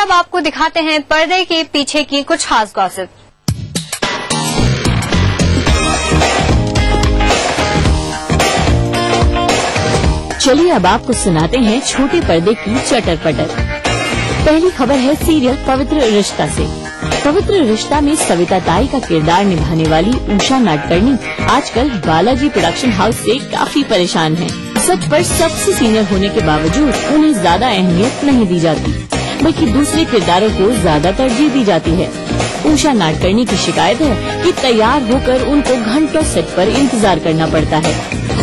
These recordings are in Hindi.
अब आपको दिखाते हैं पर्दे के पीछे की कुछ खास गॉसिप। चलिए अब आपको सुनाते हैं छोटे पर्दे की चटर पटर। पहली खबर है सीरियल पवित्र रिश्ता से। पवित्र रिश्ता में सविता ताई का किरदार निभाने वाली उषा नाडकर्णी आजकल बालाजी प्रोडक्शन हाउस से काफी परेशान हैं। सच पर सबसे सीनियर होने के बावजूद उन्हें ज्यादा अहमियत नहीं दी जाती, बल्कि दूसरे किरदारों को ज्यादा तरजीह दी जाती है। उषा नाडकर्णी की शिकायत है कि तैयार होकर उनको घंटों सेट पर इंतजार करना पड़ता है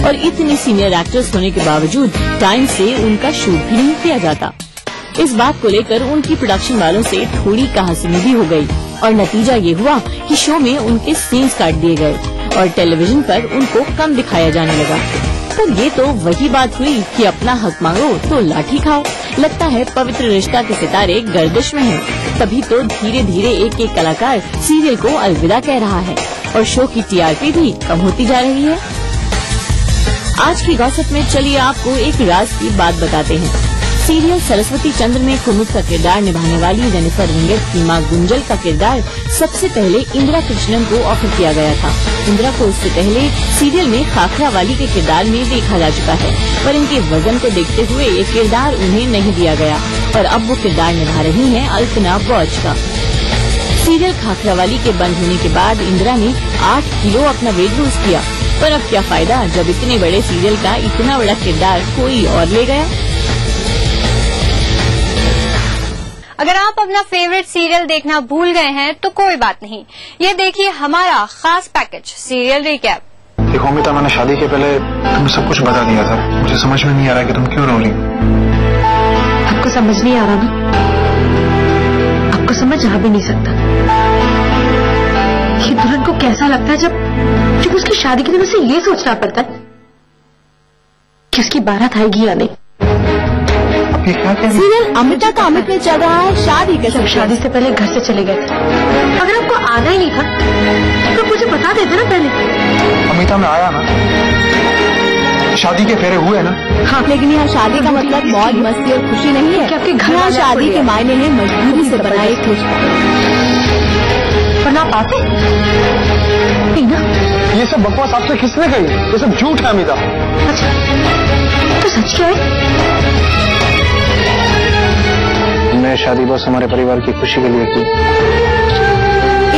और इतनी सीनियर एक्ट्रेस होने के बावजूद टाइम से उनका शूट भी नहीं किया जाता। इस बात को लेकर उनकी प्रोडक्शन वालों से थोड़ी कहासुनी भी हो गई और नतीजा ये हुआ कि शो में उनके सीन्स काट दिए गए और टेलीविजन पर उनको कम दिखाया जाने लगा। पर ये तो वही बात हुई कि अपना हक मांगो तो लाठी खाओ। लगता है पवित्र रिश्ता के सितारे गर्दिश में हैं। तभी तो धीरे धीरे एक एक कलाकार सीरियल को अलविदा कह रहा है और शो की टीआरपी भी कम होती जा रही है। आज की गॉसिप में चलिए आपको एक राज की बात बताते हैं। सीरियल सरस्वती चंद्र में कुमुद का किरदार निभाने वाली जेनिफर विंगेट की मां गुंजल का किरदार सबसे पहले इंदिरा कृष्णन को ऑफर किया गया था। इंदिरा को उससे पहले सीरियल में खाखरा वाली के किरदार में देखा जा चुका है, पर इनके वजन को देखते हुए ये किरदार उन्हें नहीं दिया गया और अब वो किरदार निभा रही हैं अल्पना बॉच का। सीरियल खाखरा वाली के बंद होने के बाद इंदिरा ने 8 किलो अपना वेट लूज किया, पर अब क्या फायदा जब इतने बड़े सीरियल का इतना बड़ा किरदार कोई और ले गया। अगर आप अपना फेवरेट सीरियल देखना भूल गए हैं तो कोई बात नहीं, ये देखिए हमारा खास पैकेज सीरियल रिकैप। देखो अमिता, मैंने शादी के पहले तुम्हें सब कुछ बता दिया था। मुझे समझ में नहीं आ रहा कि तुम क्यों रो रही हो। आपको समझ नहीं आ रहा ना? आपको समझ आ भी नहीं सकता कि दुल्हन को कैसा लगता है जब उसकी शादी के दिन उसे ये सोचना पड़ता है कि उसकी बारात आएगी या नहीं। सीरियल अमिता का अमित में चल रहा है शादी के समय। शादी से पहले घर से चले गए थे। अगर आपको आना ही नहीं था तो मुझे बता देते ना पहले। अमिता मैं आया ना, शादी के फेरे हुए ना। हाँ, लेकिन यहाँ शादी का मतलब मौज मस्ती और खुशी नहीं है। आपके घर यहाँ शादी के मायने हैं मजबूरी से बनाए खुश। पर आप आते नहीं ना? ये सब बकवास आपसे किसने कही? ये सब झूठ है अमिता। अच्छा, तो सच क्या है? मैं शादी बस हमारे परिवार की खुशी के लिए की।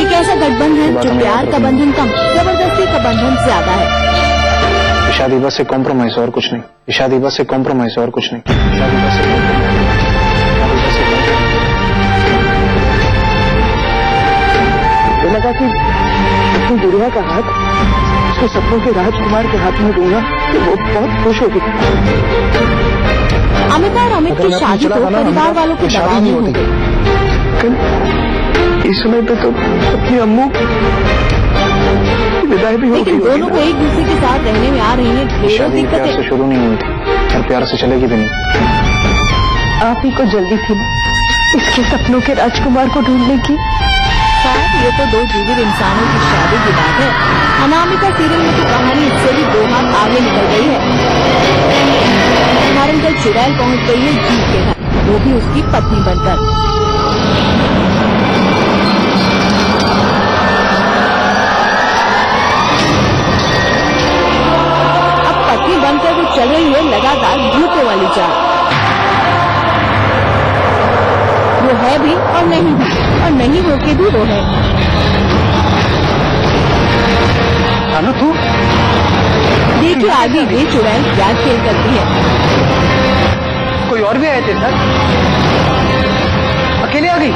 एक ऐसा गठबंधन है जो प्यार का बंधन कम, जबरदस्ती का बंधन ज्यादा है। शादी बस से कॉम्प्रोमाइज और कुछ नहीं। शादी बस से कॉम्प्रोमाइज और कुछ नहीं। शादी बस से लगा कि अपनी दुनिया का हाथ उसके सपनों के राजकुमार के हाथ में दूंगा तो वो बहुत खुश होगी। अमिता और अमित की शादी तो परिवार वालों के दबाव में हो गई। इस समय पे तो अपनी अम्मू विदाई भी हो गई। लेकिन दोनों को एक दूसरे के साथ रहने में आ रही है ढेरों दिक्कतें। प्यार से शुरू नहीं हुई थी और प्यार से चलेगी भी नहीं। आप ही को जल्दी थी इसके सपनों के राजकुमार को ढूंढने की। ये तो दो जीवित इंसानों की शादी की बात है। अनामिका सीरियल में तो कहानी इससे भी 2 हाथ आगे निकल गई है। उदाहरण कल चुड़ैल पहुंच गई है जीत के घर, वो भी उसकी पत्नी बनकर। अब पत्नी बनकर वो चल रही है लगातार भूतों वाली चाल। वो है भी और नहीं भी, और नहीं होके भी वो है। तू देखिए आगे ये चुड़ैल क्या खेल करती है। कोई और भी आए थे सर? अकेले आ गई?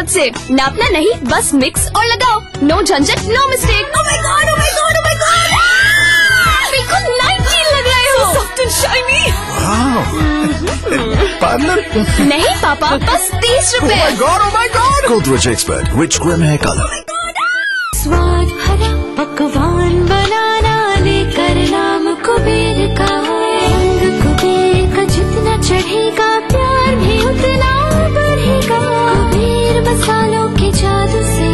से नापना नहीं, बस मिक्स और लगाओ। नो झंझट, no mistake. Oh my God, oh my God, oh my God, बिल्कुल 19 लग रहे हो। Soft and shiny. पार्लर नहीं पापा, बस 30 रुपए। Oh my God! Godrej Expert, Rich Creme Hair Color. स्वाद भरा पकवान बनाना लेकर नाम कुबेर का, रंग कुबेर का जितना चढ़ेगा प्यार भी उतना बढ़ेगा। कुबेर मसालों के जादू से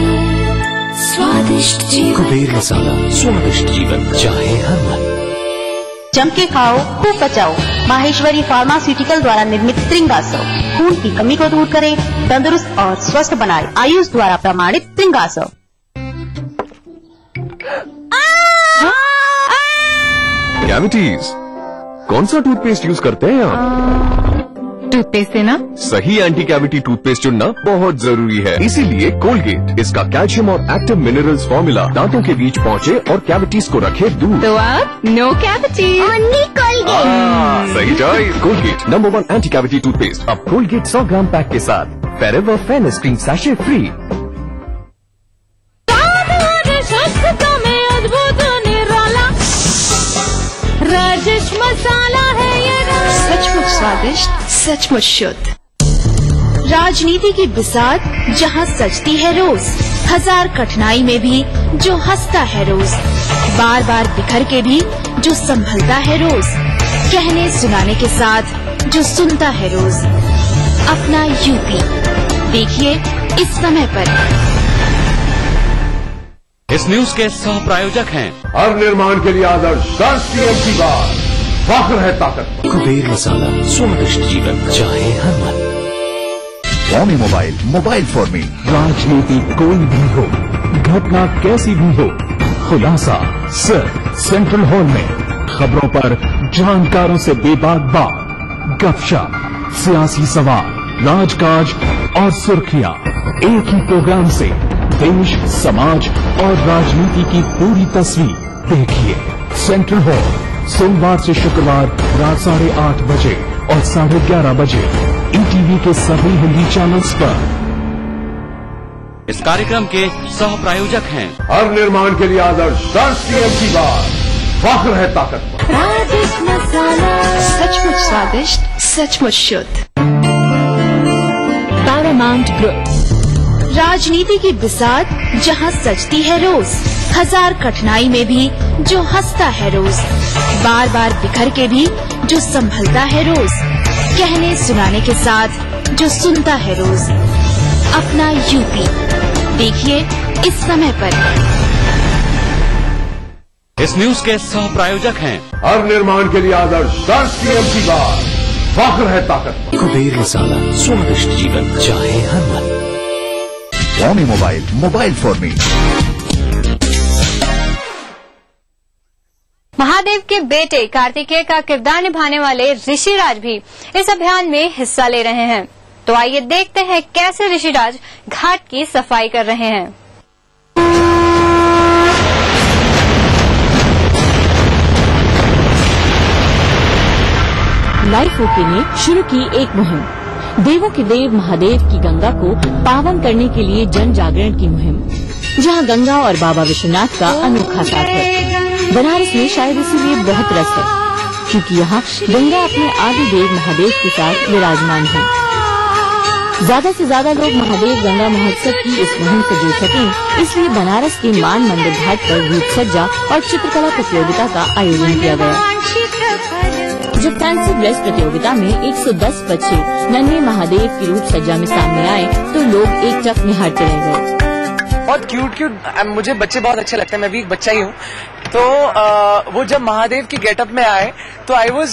स्वादिष्ट जीवन। कुबेर मसाला, स्वादिष्ट जीवन चाहे हर मन। जम के खाओ, खूब बचाओ। माहेश्वरी फार्मास्यूटिकल द्वारा निर्मित त्रिंगासव खून की कमी को दूर करे, तंदुरुस्त और स्वस्थ बनाए। आयुष द्वारा प्रमाणित त्रिंगासव। कैविटीज, कौन सा टूथपेस्ट यूज करते हैं आप? टूथपेस्ट से ना सही एंटी कैविटी टूथपेस्ट चुनना बहुत जरूरी है। इसीलिए कोलगेट, इसका कैल्शियम और एक्टिव मिनरल्स फॉर्मूला दांतों के बीच पहुंचे और कैविटीज को रखे दूर। तो आप नो कैविटी, ओनली कोलगेट। सही choice. Colgate number 1 anti cavity toothpaste. अब कोलगेट 100 ग्राम पैक के साथ forever fairness cream sachet free. Rajesh Masala है ये, सचमुच स्वादिष्ट, सचमुच शुद्ध। राजनीति की बिसात जहाँ सजती है रोज, हजार कठिनाई में भी जो हंसता है रोज, बार बार बिखर के भी जो संभलता है रोज, कहने सुनाने के साथ जो सुनता है रोज। अपना यूपी देखिए इस समय पर। इस न्यूज के सह प्रायोजक हैं हर निर्माण के लिए आदर्श राष्ट्रीय की बात, फख्र है ताकत। कुबेर मसाला, स्वादिष्ट जीवन चाहे हर मन। Xiaomi mobile, mobile for me. राजनीति कोई भी हो, घटना कैसी भी हो, खुलासा सिर्फ सेंट्रल हॉल में। खबरों पर जानकारों से बेबाक बात, गपशप, सियासी सवाल, राजकाज और सुर्खियां एक ही प्रोग्राम से देश, समाज और राजनीति की पूरी तस्वीर देखिए। सेंट्रल हॉल सोमवार से शुक्रवार रात 8:30 बजे और 11:30 बजे ईटीवी के सभी हिंदी चैनल्स पर। इस कार्यक्रम के सह प्रायोजक हैं हर निर्माण के लिए आदर्श राष्ट्रीय की बात, फख्र है ताकत। राजेश मसाला, सचमुच स्वादिष्ट, सचमुच शुद्ध। Paramount group. राजनीति की बिसात जहाँ सजती है रोज, हजार कठिनाई में भी जो हंसता है रोज, बार बार बिखर के भी जो संभलता है रोज, कहने सुनाने के साथ जो सुनता है रोज। अपना यूपी देखिए इस समय पर। इस न्यूज के सह प्रायोजक हैं हर निर्माण के लिए आदर्श राष्ट्रीय की बात, फख्र है ताकत। कुबेर मसाला, स्वादिष्ट जीवन चाहे हर मन। Xiaomi mobile, mobile for me. Mahadev के बेटे कार्तिकेय का किरदार निभाने वाले ऋषिराज भी इस अभियान में हिस्सा ले रहे हैं। तो आइए देखते हैं कैसे ऋषिराज घाट की सफाई कर रहे हैं। लाइफ ओके ने शुरू की एक मुहिम, देवों के देव महादेव की गंगा को पावन करने के लिए जन जागरण की मुहिम, जहां गंगा और बाबा विश्वनाथ का अनोखा साथ है। बनारस में शायद इसीलिए बहुत रस है, क्योंकि यहाँ गंगा अपने आदि देव महादेव के साथ विराजमान है। ज्यादा से ज्यादा लोग महादेव गंगा महोत्सव की इस मुहिम से जुड़ सकें, इसलिए बनारस के मान मंदिर घाट पर रूप सज्जा और चित्रकला प्रतियोगिता का आयोजन किया गया। जब फैंसी ड्रेस प्रतियोगिता में 110 बच्चे नन्हे महादेव की रूप सज्जा में सामने आए तो लोग एकटक निहारते रह गए। बहुत क्यूट मुझे बच्चे बहुत अच्छे लगते हैं, मैं भी एक बच्चा ही हूँ। तो वो जब महादेव की गेटअप में आए तो आई वॉज,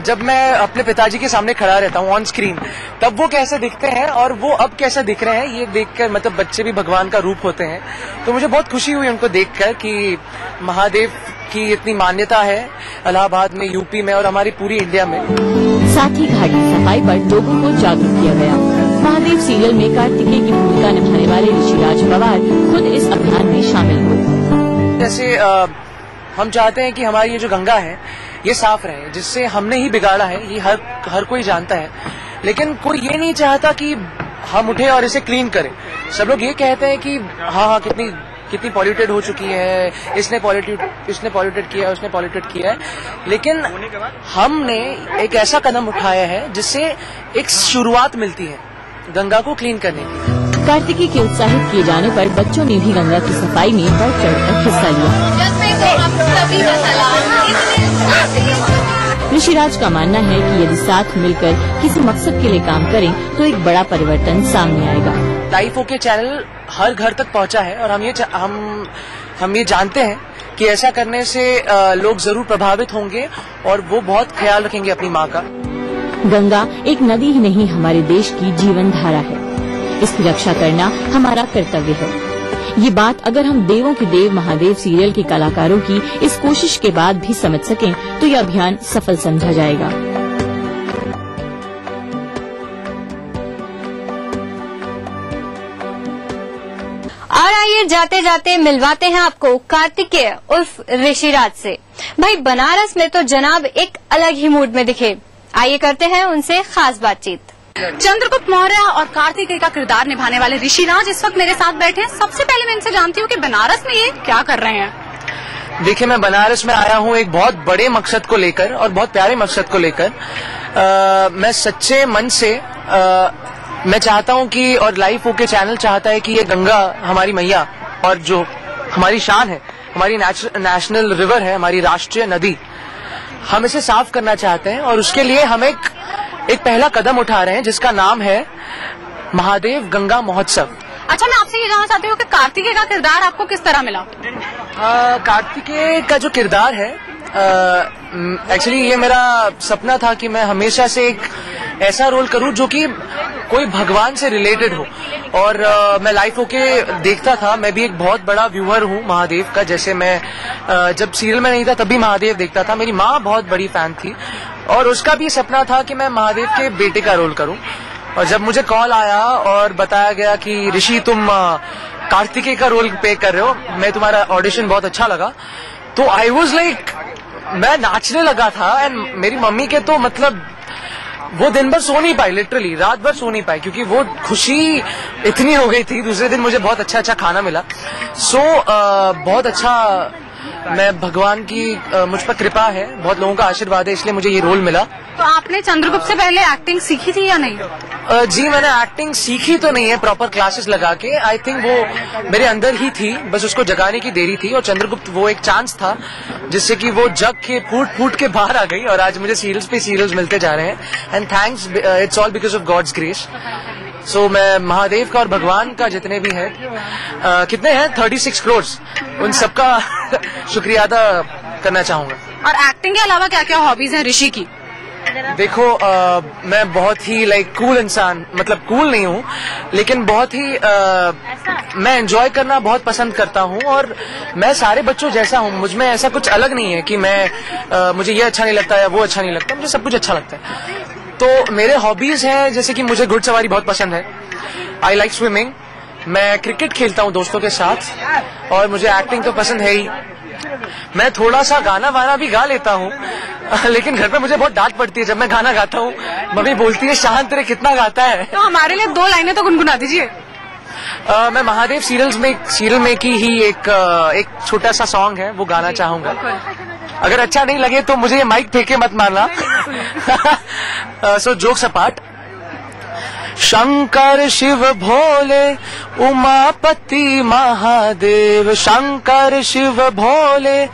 जब मैं अपने पिताजी के सामने खड़ा रहता हूँ ऑन स्क्रीन, तब वो कैसे दिखते हैं और वो अब कैसे दिख रहे हैं ये देखकर, मतलब बच्चे भी भगवान का रूप होते हैं। तो मुझे बहुत खुशी हुई उनको देखकर कि महादेव की इतनी मान्यता है इलाहाबाद में, यूपी में और हमारी पूरी इंडिया में। साथ ही घाट की सफाई पर लोगों को जागरूक किया गया। महादेव सीरियल में कार्तिकेय की भूमिका निभाने वाले ऋषिराज पवार खुद इस अभियान में शामिल हुए। जैसे हम चाहते हैं कि हमारी ये जो गंगा है ये साफ रहे, जिससे हमने ही बिगाड़ा है, ये हर कोई जानता है, लेकिन कोई ये नहीं चाहता कि हम उठे और इसे क्लीन करें। सब लोग ये कहते हैं कि हाँ कितनी कितनी पॉल्यूटेड हो चुकी है, इसने पॉल्यूटेड किया है, उसने पॉल्यूटेड किया है, लेकिन हमने एक ऐसा कदम उठाया है जिससे एक शुरुआत मिलती है गंगा को क्लीन करने की। कार्तिकी के उत्साहित किए जाने पर बच्चों ने भी गंगा की सफाई में बढ़ चढ़कर हिस्सा लिया। ऋषिराज का मानना है कि यदि साथ मिलकर किसी मकसद के लिए काम करें तो एक बड़ा परिवर्तन सामने आएगा। लाइफ ओके चैनल हर घर तक पहुंचा है और हम ये जानते हैं कि ऐसा करने से लोग जरूर प्रभावित होंगे और वो बहुत ख्याल रखेंगे अपनी माँ का। गंगा एक नदी ही नहीं, हमारे देश की जीवन धारा है। इसकी रक्षा करना हमारा कर्तव्य है। ये बात अगर हम देवों के देव महादेव सीरियल के कलाकारों की इस कोशिश के बाद भी समझ सकें तो यह अभियान सफल समझा जाएगा। और आइए जाते जाते मिलवाते हैं आपको कार्तिकेय उर्फ ऋषिराज से। भाई बनारस में तो जनाब एक अलग ही मूड में दिखे। आइए करते हैं उनसे खास बातचीत। चंद्रगुप्त मौर्य और कार्तिकेय का किरदार निभाने वाले ऋषिराज इस वक्त मेरे साथ बैठे हैं। सबसे पहले मैं इनसे जानती हूँ कि बनारस में ये क्या कर रहे हैं। देखिए, मैं बनारस में आया हूँ एक बहुत बड़े मकसद को लेकर और बहुत प्यारे मकसद को लेकर। मैं सच्चे मन से मैं चाहता हूँ कि, और लाइफ ओके चैनल चाहता है कि ये गंगा हमारी मैया और जो हमारी शान है, हमारी नेशनल रिवर है, हमारी राष्ट्रीय नदी, हम इसे साफ करना चाहते हैं। और उसके लिए हम एक पहला कदम उठा रहे हैं जिसका नाम है महादेव गंगा महोत्सव। अच्छा, मैं आपसे ये जानना चाहती हूँ कि कार्तिकेय का किरदार आपको किस तरह मिला? कार्तिकेय का जो किरदार है, एक्चुअली ये मेरा सपना था कि मैं हमेशा से एक ऐसा रोल करूं जो कि कोई भगवान से रिलेटेड हो। और मैं लाइफ ओके देखता था। मैं भी एक बहुत बड़ा व्यूअर हूं महादेव का। जैसे मैं जब सीरियल में नहीं था तब भी महादेव देखता था। मेरी माँ बहुत बड़ी फैन थी और उसका भी सपना था कि मैं महादेव के बेटे का रोल करूं। और जब मुझे कॉल आया और बताया गया कि ऋषि तुम कार्तिकेय का रोल प्ले कर रहे हो, मैं तुम्हारा ऑडिशन बहुत अच्छा लगा, तो आई वॉज लाइक, मैं नाचने लगा था। एंड मेरी मम्मी के तो मतलब वो दिन भर सो नहीं पाई, लिटरली रात भर सो नहीं पाई, क्योंकि वो खुशी इतनी हो गई थी। दूसरे दिन मुझे बहुत अच्छा खाना मिला। बहुत अच्छा, मैं भगवान की मुझ पर कृपा है, बहुत लोगों का आशीर्वाद है, इसलिए मुझे ये रोल मिला। तो आपने चंद्रगुप्त से पहले एक्टिंग सीखी थी या नहीं? जी, मैंने एक्टिंग सीखी तो नहीं है प्रॉपर क्लासेस लगा के। आई थिंक वो मेरे अंदर ही थी, बस उसको जगाने की देरी थी। और चंद्रगुप्त वो एक चांस था जिससे कि वो जग के फूट के बाहर आ गई और आज मुझे सीरियल्स पे सीरियल्स मिलते जा रहे हैं। And thanks, it's all because of God's grace. So मैं महादेव का और भगवान का जितने भी हैं, कितने हैं 36 करोड़, उन सबका शुक्रिया अदा करना चाहूंगा। और एक्टिंग के अलावा क्या क्या हॉबीज हैं ऋषि की? देखो, मैं बहुत ही कूल इंसान, मतलब कूल नहीं हूँ, लेकिन बहुत ही मैं एंजॉय करना बहुत पसंद करता हूँ। और मैं सारे बच्चों जैसा हूँ, मुझ में ऐसा कुछ अलग नहीं है कि मैं मुझे ये अच्छा नहीं लगता या वो अच्छा नहीं लगता, मुझे सब कुछ अच्छा लगता है। तो मेरे हॉबीज हैं जैसे कि मुझे घुड़सवारी बहुत पसंद है, आई लाइक स्विमिंग, मैं क्रिकेट खेलता हूँ दोस्तों के साथ, और मुझे एक्टिंग तो पसंद है ही। मैं थोड़ा सा गाना वाना भी गा लेता हूँ, लेकिन घर पे मुझे बहुत डांट पड़ती है जब मैं गाना गाता हूँ। मम्मी बोलती है शांत रे, कितना गाता है। तो हमारे लिए 2 लाइनें तो गुनगुना दीजिए। मैं महादेव सीरियल में की ही एक छोटा सा सॉन्ग है, वो गाना चाहूंगा। अगर अच्छा नहीं लगे तो मुझे ये माइक फेंके मत मारना। सो जोक सपाट। शंकर शिव भोले उमापति महादेव, शंकर शिव भोले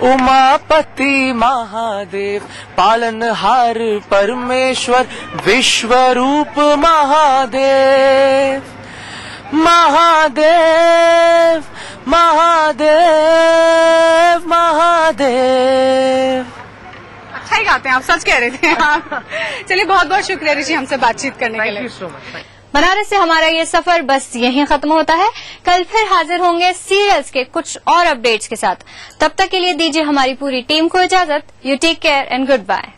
उमापति महादेव, पालनहार परमेश्वर विश्वरूप महादेव, महादेव महादेव महादेव। अच्छा ही गाते हैं आप, सच कह रहे थे आप। चलिए, बहुत बहुत शुक्रिया ऋषि हमसे बातचीत करने के लिए। बनारस से हमारा ये सफर बस यहीं खत्म होता है। कल फिर हाजिर होंगे सीरियल्स के कुछ और अपडेट्स के साथ। तब तक के लिए दीजिए हमारी पूरी टीम को इजाजत। You take care and goodbye.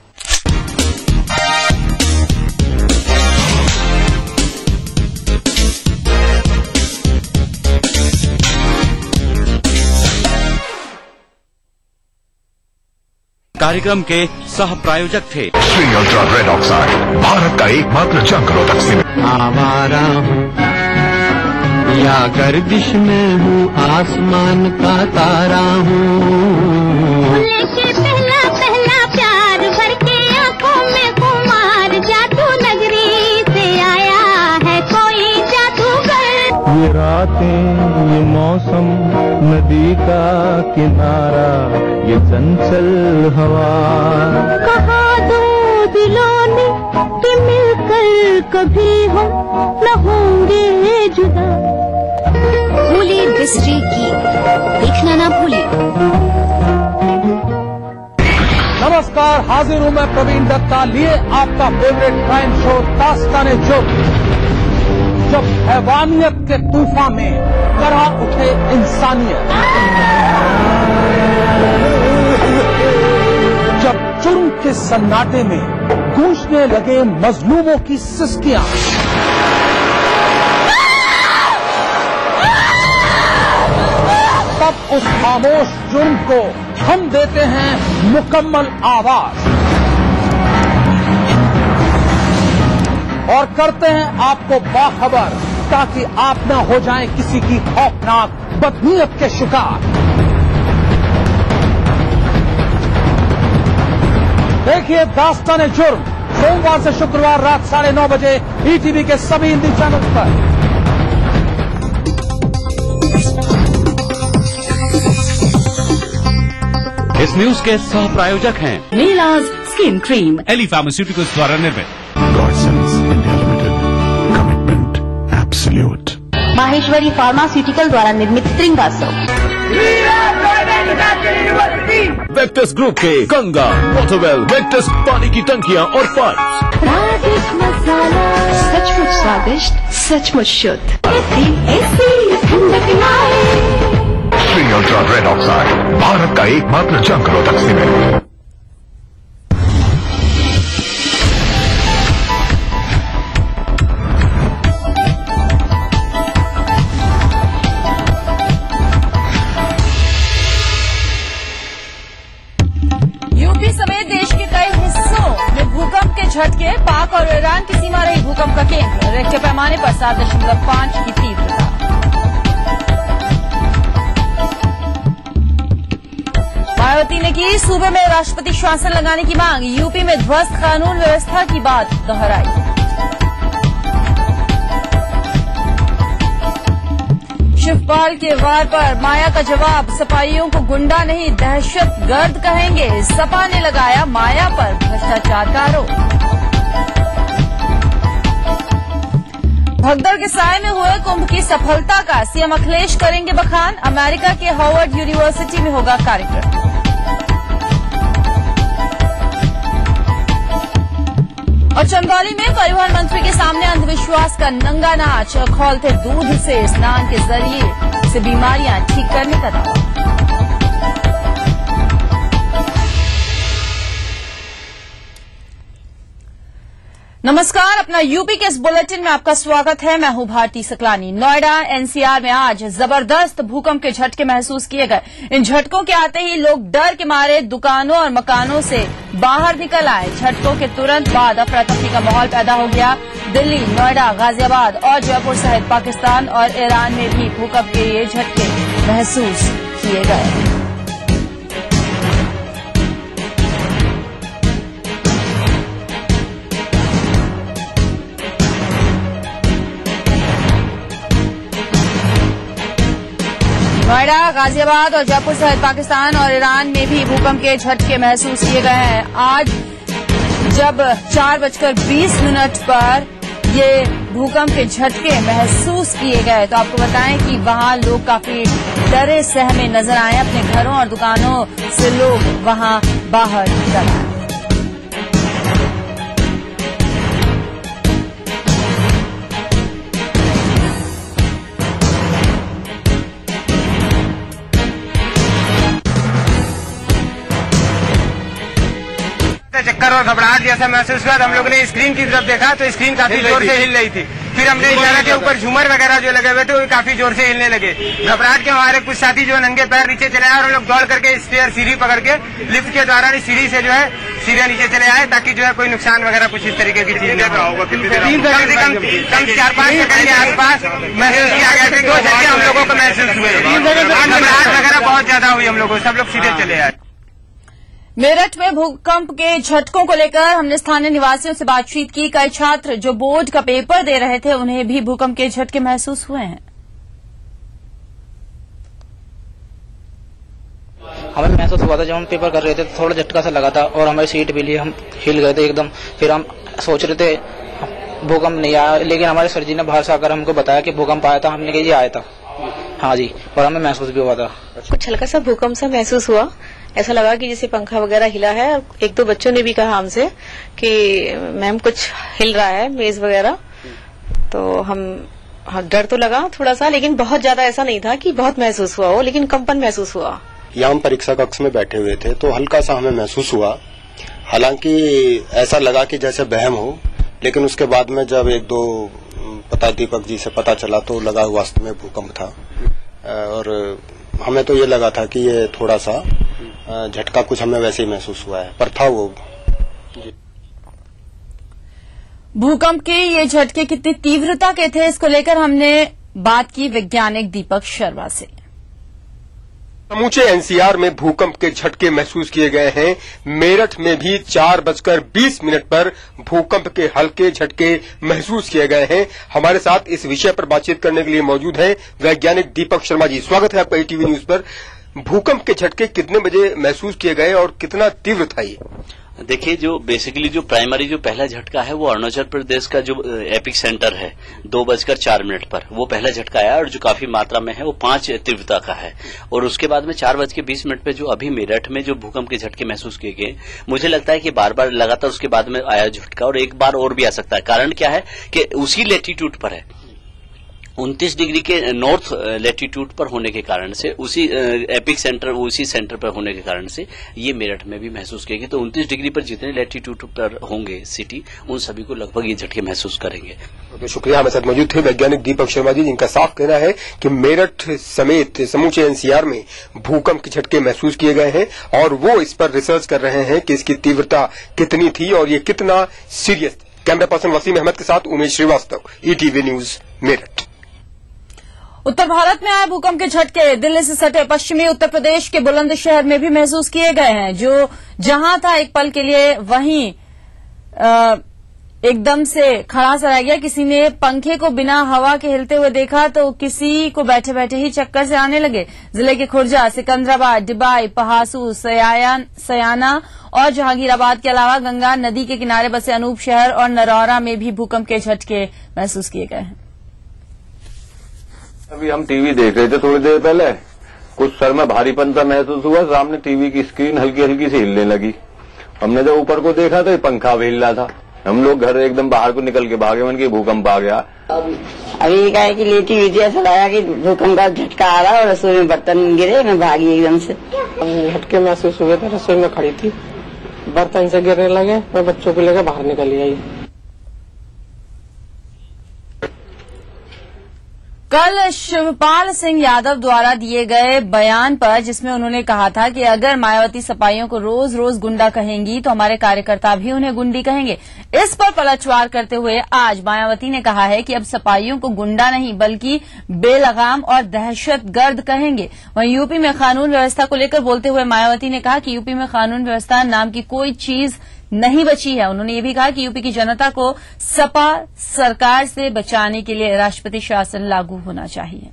कार्यक्रम के सह प्रायोजक थे Shri ultra red oxide, Bharat का एकमात्र जंग रोधक सीमेंट। आवारा हूँ या गर्दिश में हूँ आसमान का तारा हूँ। लेके पहला पहला प्यार भर के आंखों में कुमार, जादू नगरी से आया है कोई जादूगर। ये रातें ये मौसम नदी का किनारा ये चंचल हवा, कहा दो दिलों ने कि मिलकर कभी हम न होंगे जुदा। भूले बिसरे गीत देखना ना भूले। नमस्कार, हाजिर हूँ मैं प्रवीण दत्ता लिए आपका फेवरेट क्राइम शो दास्ताने जुर्म। जब हैवानियत के तूफान में करह उठे इंसानियत, जब जुर्म के सन्नाटे में गूंजने लगे मजलूमों की सिसकियां, तब उस खामोश जुर्म को हम देते हैं मुकम्मल आवाज और करते हैं आपको बाखबर, ताकि आप न हो जाएं किसी की खौफनाक बदनीयत के शिकार। देखिए दास्ताने जुर्म सोमवार से शुक्रवार रात 9:30 बजे ईटीवी के सभी हिंदी चैनल पर। इस न्यूज के सह प्रायोजक हैं नीलाज स्किन क्रीम, एली फार्मास्यूटिकल्स द्वारा निर्मित। Godsons India Limited. Commitment absolute. Maheshwari pharmaceutical द्वारा निर्मित त्रिंगासो। वेक्टस ग्रुप के गंगा, वाटरवेल, वेक्टस पानी की टंकियां और पाइप। राजेश मसाला सचमुच स्वादिष्ट, सचमुच शुद्ध। Shri ultra red oxide, Bharat का एकमात्र जंग रोधक सीमेंट। यूपी समेत देश के कई हिस्सों में भूकंप के झटके। पाक और ईरान की सीमा रही भूकंप का केंद्र। रिक्टर पैमाने पर 7.5 की तीव्रता। मायावती ने की सूबे में राष्ट्रपति शासन लगाने की मांग। यूपी में ध्वस्त कानून व्यवस्था की बात दोहराई। शिवपाल के वार पर माया का जवाब, सपाइयों को गुंडा नहीं दहशतगर्द कहेंगे। सपा ने लगाया माया पर भ्रष्टाचार का आरोप। भगदड़ के साय में हुए कुंभ की सफलता का सीएम अखिलेश करेंगे बखान। अमेरिका के हार्वर्ड यूनिवर्सिटी में होगा कार्यक्रम। और चंदौली में परिवहन मंत्री के सामने अंधविश्वास का नंगा नाच। खौलते दूध से स्नान के जरिए से बीमारियां ठीक करने का दावा। नमस्कार, अपना यूपी के इस बुलेटिन में आपका स्वागत है। मैं हूं भारती सकलानी। नोएडा एनसीआर में आज जबरदस्त भूकंप के झटके महसूस किए गए। इन झटकों के आते ही लोग डर के मारे दुकानों और मकानों से बाहर निकल आए। झटकों के तुरंत बाद अफरा तफरी का माहौल पैदा हो गया। दिल्ली, नोएडा, गाजियाबाद और जयपुर सहित पाकिस्तान और ईरान में भी भूकंप के ये झटके महसूस किए गए। नोएडा, गाजियाबाद और जयपुर सहित पाकिस्तान और ईरान में भी भूकंप के झटके महसूस किए गए हैं। आज जब 4:20 पर ये भूकंप के झटके महसूस किए गए तो आपको बताएं कि वहां लोग काफी डरे सहमे नजर आए। अपने घरों और दुकानों से लोग वहां बाहर निकल आए। चक्कर और घबराहट जैसा महसूस हुआ। हम लोगों ने स्क्रीन की तरफ देखा तो स्क्रीन काफी जोर से हिल रही थी। फिर हमने इशारा के ऊपर झूमर वगैरह जो लगे हुए थे वो काफी जोर से हिलने लगे। घबराहट के हमारे कुछ साथी जो नंगे पैर नीचे चले आए और हम लोग दौड़ करके स्टेयर सीढ़ी पकड़ के लिफ्ट के द्वारा सीढ़ी से जो है सीधे नीचे चले आए ताकि जो है कोई नुकसान वगैरह कुछ इस तरीके की चीज न हो। कम से कम 4-5 सेकंड के आसपास महसूस किया गया कि 2 झटके हम लोगों को महसूस हुए। घबराहट वगैरह बहुत ज्यादा हुई हम लोगों, सब लोग सीधे चले आए। मेरठ में भूकंप के झटकों को लेकर हमने स्थानीय निवासियों से बातचीत की। कई छात्र जो बोर्ड का पेपर दे रहे थे उन्हें भी भूकंप के झटके महसूस हुए हैं। हमें महसूस हुआ था जब हम पेपर कर रहे थे, थोड़ा झटका सा लगा था और हमारी सीट भी लिए हम हिल गए थे एकदम। फिर हम सोच रहे थे भूकंप नहीं आया, लेकिन हमारे सर जी ने बाहर से आकर हमको बताया कि भूकंप आया था। हमने कहा जी आया था, हाँ जी, और हमें महसूस भी हुआ था। कुछ हल्का सा भूकंप सा महसूस हुआ, ऐसा लगा कि जैसे पंखा वगैरह हिला है। 1-2 बच्चों ने भी कहा हमसे कि मैम कुछ हिल रहा है मेज वगैरह, तो हम डर तो लगा थोड़ा सा, लेकिन बहुत ज्यादा ऐसा नहीं था कि बहुत महसूस हुआ हो, लेकिन कंपन महसूस हुआ। यहाँ हम परीक्षा कक्ष में बैठे हुए थे तो हल्का सा हमें महसूस हुआ, हालांकि ऐसा लगा कि जैसे वहम हो, लेकिन उसके बाद में जब 1-2 दीपक जी से पता चला तो लगा वास्तव में भूकंप था। और हमें तो ये लगा था कि ये थोड़ा सा झटका कुछ हमें वैसे ही महसूस हुआ है, पर था वो। भूकंप के ये झटके कितनी तीव्रता के थे, इसको लेकर हमने बात की वैज्ञानिक दीपक शर्मा से। समूचे एनसीआर में भूकंप के झटके महसूस किए गए हैं। मेरठ में भी 4:20 पर भूकंप के हल्के झटके महसूस किए गए हैं। हमारे साथ इस विषय पर बातचीत करने के लिए मौजूद हैं वैज्ञानिक दीपक शर्मा जी। स्वागत है आपका ईटीवी न्यूज पर। भूकंप के झटके कितने बजे महसूस किए गए और कितना तीव्र था ये? देखिए, जो बेसिकली जो प्राइमरी जो पहला झटका है वो अरुणाचल प्रदेश का जो एपिक सेंटर है 2:04 पर वो पहला झटका आया और जो काफी मात्रा में है वो 5 तीव्रता का है। और उसके बाद में 4:20 पे जो अभी मेरठ में जो भूकंप के झटके महसूस किए गए, मुझे लगता है कि बार बार लगातार उसके बाद में आया झटका और एक बार और भी आ सकता है। कारण क्या है कि उसी लेटीट्यूड पर है, 29 डिग्री के नॉर्थ लेटीट्यूड पर होने के कारण से, उसी एपिक सेंटर उसी सेंटर पर होने के कारण से ये मेरठ में भी महसूस किएगी। तो 29 डिग्री पर जितने लेटीट्यूड पर होंगे सिटी, उन सभी को लगभग ये झटके महसूस करेंगे। तो शुक्रिया। हमारे साथ मौजूद थे वैज्ञानिक दीपक शर्मा जी, जिनका साफ कहना है कि मेरठ समेत समूचे एनसीआर में भूकंप के झटके महसूस किए गए हैं और वो इस पर रिसर्च कर रहे हैं कि इसकी तीव्रता कितनी थी और ये कितना serious. Camera person Wasim Ahmad के साथ उमेश श्रीवास्तव, ईटीवी न्यूज, मेरठ। उत्तर भारत में आए भूकंप के झटके दिल्ली से सटे पश्चिमी उत्तर प्रदेश के बुलंदशहर में भी महसूस किए गए हैं। जो जहां था एक पल के लिए वहीं एकदम से खड़ा सा रह गया। किसी ने पंखे को बिना हवा के हिलते हुए देखा तो किसी को बैठे बैठे ही चक्कर से आने लगे। जिले के खुर्जा, सिकंदराबाद, डिबाई, पहासू, सयाना और जहांगीराबाद के अलावा गंगा नदी के किनारे बसे अनूप शहर और नरौरा में भी भूकंप के झटके महसूस किए गए हैं। अभी हम टीवी देख रहे थे थोड़ी देर पहले, कुछ सर में भारीपन सा महसूस हुआ, सामने टीवी की स्क्रीन हल्की हल्की सी हिलने लगी। हमने जब ऊपर को देखा तो पंखा भी हिल रहा था। हम लोग घर एकदम बाहर को निकल के भागे, मन की भूकंप आ गया। अभी क्या है कि लेटी हुई थी, ऐसा लगा कि भूकंप का झटका आ रहा और रसोई में बर्तन गिरे, मैं भागी एकदम से। झटके महसूस हुए थे, रसोई में खड़ी थी, बर्तन से गिरने लगे, मैं बच्चों को लेकर बाहर निकल आई। कल शिवपाल सिंह यादव द्वारा दिए गए बयान पर, जिसमें उन्होंने कहा था कि अगर मायावती सपाइयों को रोज रोज गुंडा कहेंगी तो हमारे कार्यकर्ता भी उन्हें गुंडी कहेंगे, इस पर पलटवार करते हुए आज मायावती ने कहा है कि अब सपाइयों को गुंडा नहीं बल्कि बेलगाम और दहशतगर्द कहेंगे। वहीं यूपी में कानून व्यवस्था को लेकर बोलते हुए मायावती ने कहा कि यूपी में कानून व्यवस्था नाम की कोई चीज नहीं बची है। उन्होंने ये भी कहा कि यूपी की जनता को सपा सरकार से बचाने के लिए राष्ट्रपति शासन लागू होना चाहिए।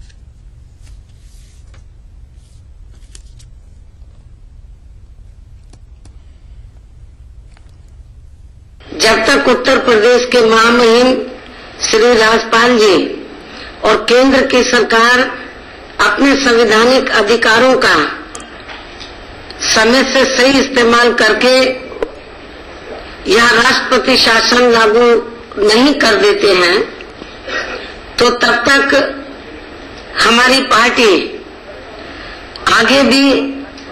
जब तक उत्तर प्रदेश के महामहिम श्री राज्यपाल जी और केंद्र की सरकार अपने संवैधानिक अधिकारों का समय से सही इस्तेमाल करके यह राष्ट्रपति शासन लागू नहीं कर देते हैं, तो तब तक हमारी पार्टी आगे भी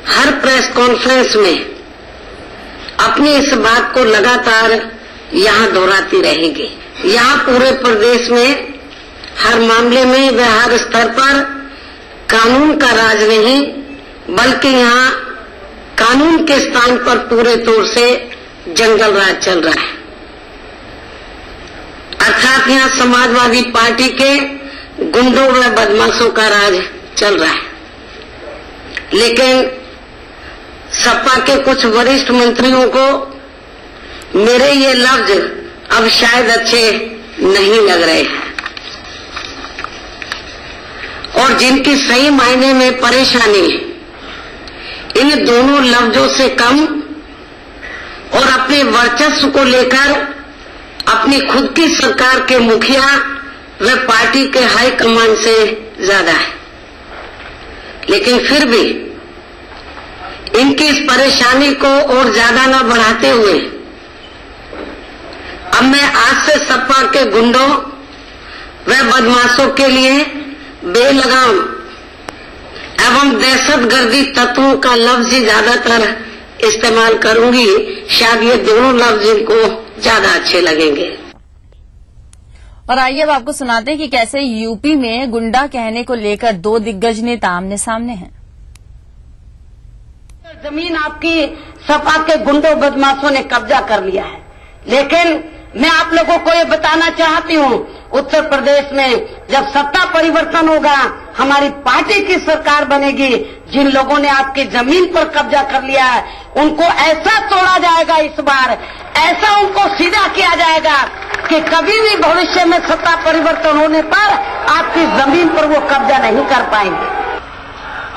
हर प्रेस कॉन्फ्रेंस में अपनी इस बात को लगातार यहां दोहराती रहेगी। यहाँ पूरे प्रदेश में हर मामले में व हर स्तर पर कानून का राज नहीं, बल्कि यहाँ कानून के स्थान पर पूरे तौर से जंगल राज चल रहा है। अर्थात यहाँ समाजवादी पार्टी के गुंडों व बदमाशों का राज चल रहा है। लेकिन सपा के कुछ वरिष्ठ मंत्रियों को मेरे ये लफ्ज अब शायद अच्छे नहीं लग रहे हैं और जिनकी सही मायने में परेशानी इन दोनों लफ्जों से कम और अपने वर्चस्व को लेकर अपनी खुद की सरकार के मुखिया व पार्टी के हाईकमान से ज्यादा है। लेकिन फिर भी इनकी इस परेशानी को और ज्यादा न बढ़ाते हुए अब मैं आज से सपा के गुंडों व बदमाशों के लिए बेलगाम एवं दहशतगर्दी तत्वों का लफ्ज ही ज्यादातर इस्तेमाल करूंगी। शायद ये दोनों लफ्ज इनको ज्यादा अच्छे लगेंगे। और आइए अब आपको सुनाते हैं कि कैसे यूपी में गुंडा कहने को लेकर दो दिग्गज नेता आमने सामने हैं। जमीन आपकी सपा के गुंडों बदमाशों ने कब्जा कर लिया है, लेकिन मैं आप लोगों को ये बताना चाहती हूँ, उत्तर प्रदेश में जब सत्ता परिवर्तन होगा, हमारी पार्टी की सरकार बनेगी, जिन लोगों ने आपकी जमीन पर कब्जा कर लिया है उनको ऐसा तोड़ा जाएगा, इस बार ऐसा उनको सीधा किया जाएगा कि कभी भी भविष्य में सत्ता परिवर्तन होने पर आपकी जमीन पर वो कब्जा नहीं कर पाएंगे।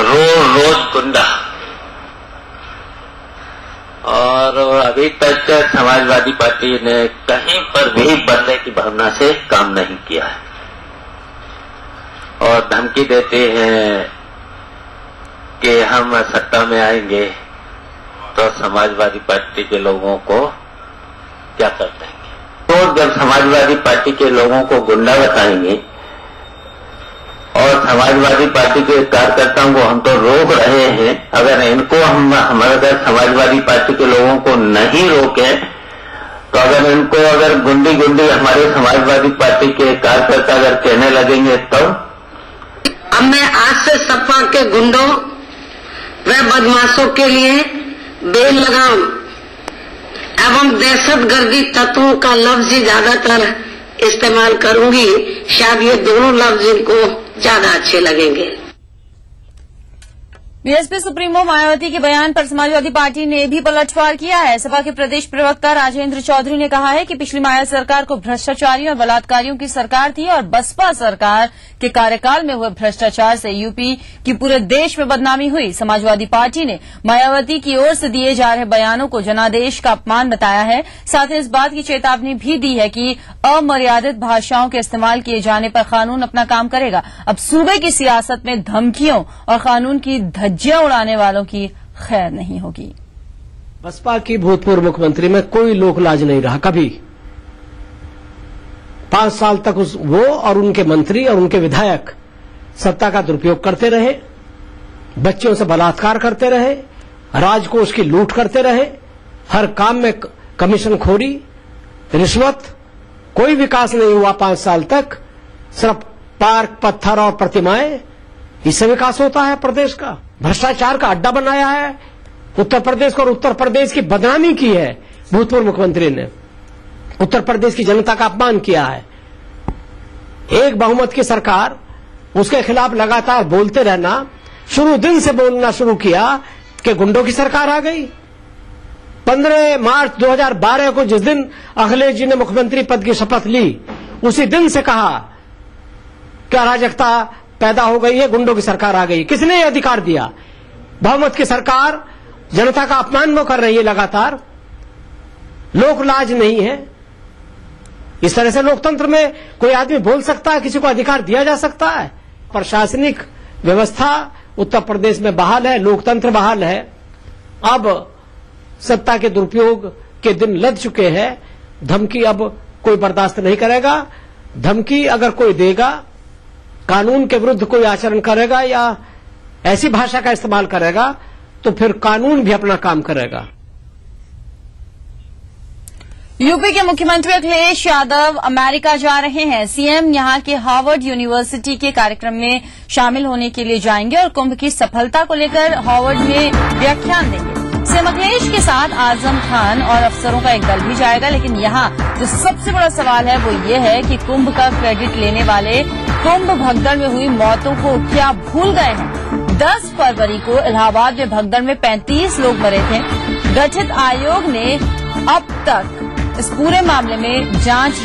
रोज गुंडा, और अभी तक समाजवादी पार्टी ने कहीं पर भी बनने की भावना से काम नहीं किया है और धमकी देते हैं कि हम सत्ता में आएंगे तो समाजवादी पार्टी के लोगों को क्या कर देंगे। तो जब समाजवादी पार्टी के लोगों को गुंडा बताएंगे और समाजवादी पार्टी के कार्यकर्ताओं को हम तो रोक रहे हैं, अगर इनको हम अगर समाजवादी पार्टी के लोगों को नहीं रोके तो अगर गुंडी हमारे समाजवादी पार्टी के कार्यकर्ता अगर कहने लगेंगे तो अब मैं आज से सपा के गुंडों व बदमाशों के लिए बेलगाम एवं दहशतगर्दी तत्वों का लफ्ज ही ज्यादातर इस्तेमाल करूंगी। शायद ये दोनों लफ्ज इनको ज्यादा अच्छे लगेंगे। बीएसपी सुप्रीमो मायावती के बयान पर समाजवादी पार्टी ने भी पलटवार किया है। सपा के प्रदेश प्रवक्ता राजेंद्र चौधरी ने कहा है कि पिछली माया सरकार को भ्रष्टाचारियों और बलात्कारियों की सरकार थी और बसपा सरकार के कार्यकाल में हुए भ्रष्टाचार से यूपी की पूरे देश में बदनामी हुई। समाजवादी पार्टी ने मायावती की ओर से दिए जा रहे बयानों को जनादेश का अपमान बताया है। साथ ही इस बात की चेतावनी भी दी है कि अमर्यादित भाषाओं के इस्तेमाल किए जाने पर कानून अपना काम करेगा। अब सूबे की सियासत में धमकियों और कानून की धज्जियां उड़ाने वालों की खैर नहीं होगी। बसपा की भूतपूर्व मुख्यमंत्री में कोई लोक लाज नहीं रहा कभी। 5 साल तक वो और उनके मंत्री और उनके विधायक सत्ता का दुरुपयोग करते रहे, बच्चों से बलात्कार करते रहे, राजकोष की लूट करते रहे, हर काम में कमीशनखोरी, रिश्वत, कोई विकास नहीं हुआ 5 साल तक। सिर्फ पार्क, पत्थर और प्रतिमाएं, इससे विकास होता है प्रदेश का। भ्रष्टाचार का अड्डा बनाया है उत्तर प्रदेश को और उत्तर प्रदेश की बदनामी की है भूतपूर्व मुख्यमंत्री ने। उत्तर प्रदेश की जनता का अपमान किया है। एक बहुमत की सरकार, उसके खिलाफ लगातार बोलते रहना, शुरू दिन से बोलना शुरू किया कि गुंडों की सरकार आ गई। 15 मार्च 2012 को जिस दिन अखिलेश जी ने मुख्यमंत्री पद की शपथ ली, उसी दिन से कहा कि अराजकता पैदा हो गई है, गुंडों की सरकार आ गई। किसने अधिकार दिया? बहुमत की सरकार जनता का अपमान वो कर रही है लगातार। लोक लाज नहीं है। इस तरह से लोकतंत्र में कोई आदमी बोल सकता है, किसी को अधिकार दिया जा सकता है। प्रशासनिक व्यवस्था उत्तर प्रदेश में बहाल है, लोकतंत्र बहाल है। अब सत्ता के दुरुपयोग के दिन लद चुके हैं। धमकी अब कोई बर्दाश्त नहीं करेगा। धमकी अगर कोई देगा, कानून के विरुद्ध कोई आचरण करेगा या ऐसी भाषा का इस्तेमाल करेगा, तो फिर कानून भी अपना काम करेगा। यूपी के मुख्यमंत्री अखिलेश यादव अमेरिका जा रहे हैं। सीएम यहां के हार्वर्ड यूनिवर्सिटी के कार्यक्रम में शामिल होने के लिए जाएंगे और कुंभ की सफलता को लेकर हार्वर्ड में व्याख्यान देंगे। सीएम अखिलेश के साथ आजम खान और अफसरों का एक दल भी जाएगा। लेकिन यहां जो सबसे बड़ा सवाल है वो ये है कि कुंभ का क्रेडिट लेने वाले कुंभ भगदड़ में हुई मौतों को क्या भूल गए हैं। 10 फरवरी को इलाहाबाद में भगदड़ में 35 लोग मरे थे। गठित आयोग ने अब तक इस पूरे मामले में जांच